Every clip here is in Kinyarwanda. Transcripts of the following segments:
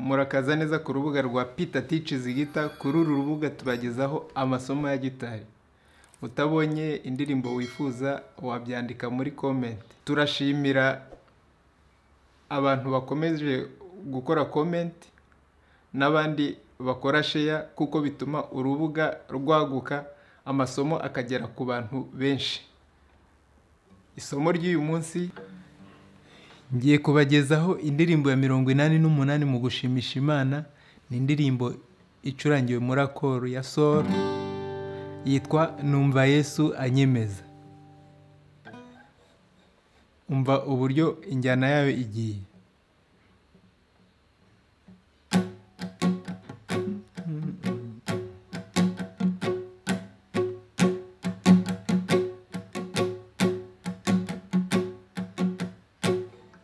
murakaza neza ku rubuga rwa Peter Teaches Guitar. Kuri uru rubuga tubagezaho amasomo ya gitari. Utabonye indirimbo wifuza wabyandika muri comment. Turashimira abantu bakomeje gukora comment n'abandi bakora share kuko bituma urubuga rwaguka, amasomo akagera ku bantu benshi. Isomo ry'uyu munsi ngiye kubagezaho indirimbo ya 88 Mugushimisha Imana. Ni indirimbo icurangiwe muri akoro ya sol, yitwa Numva Yesu Anyemeza. Umva uburyo injyana yayo igiye.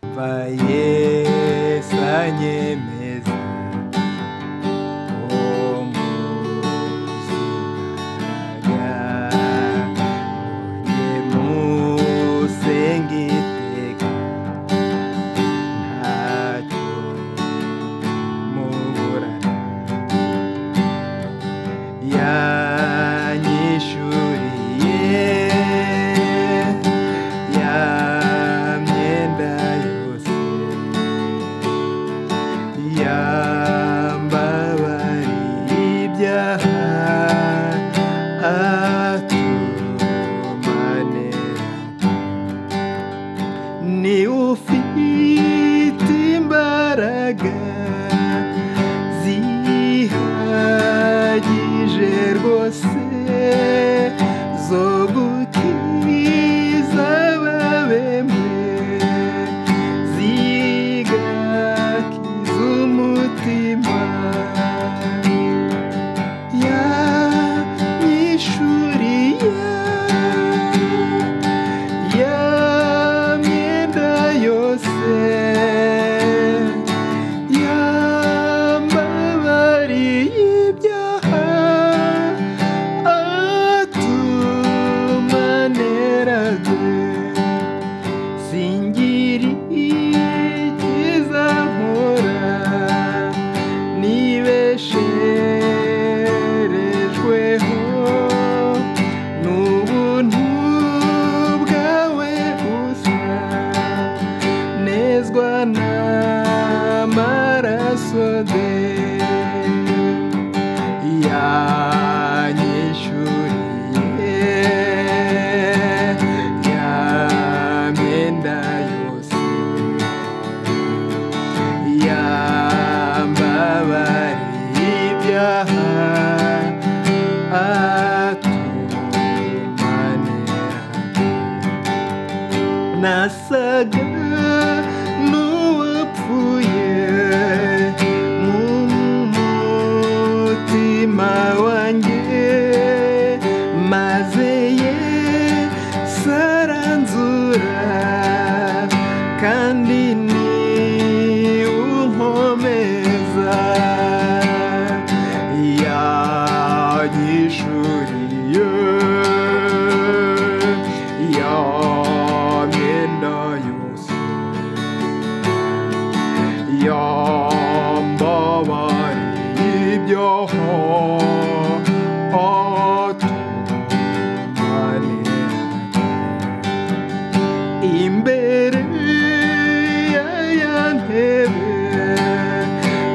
Numva Yesu anyemeza, ni ufite imbaraga zihagije rwose zo gukiza ababembe, zigakiza umutima. Nasaga n'uwapfuye mu mutima wanjye, maze Yesu aranzura kandi ni unkomeza. Yanyishuriye yambabariye ibyaha atumanira imbere ya ntebe,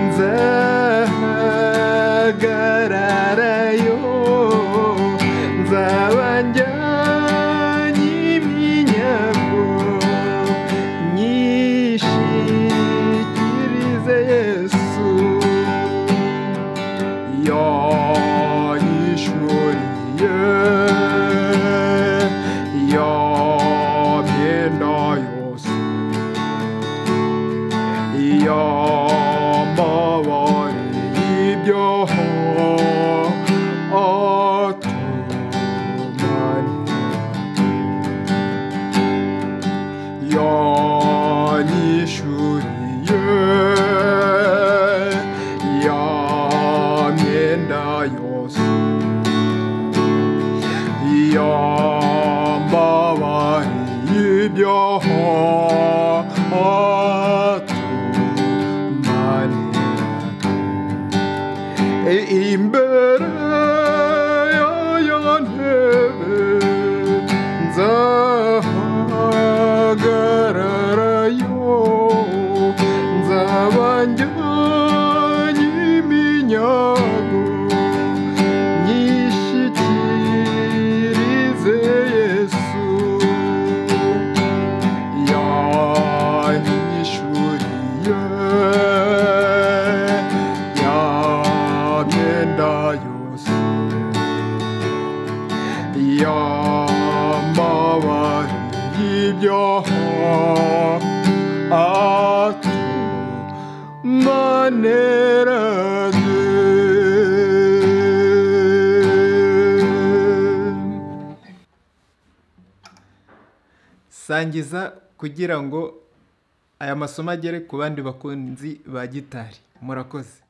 nzahagararayo, nzaba njyanye iminyago nyishikirize Yesu. Yanyishuriye ya myenda yose, yambabariye ibyaha atumanira. Yanyishuriye imbere y'aya ntebe nzahagararayo, nzaba njyanye iminyago nyishyikirize Yesu, yanyishyuriye ya myenda yose, y'amabare y'ibyaha atumanerage. Sangiza kugira ngo aya masomo agere ku bandi bakunzi ba gitari. Murakoze.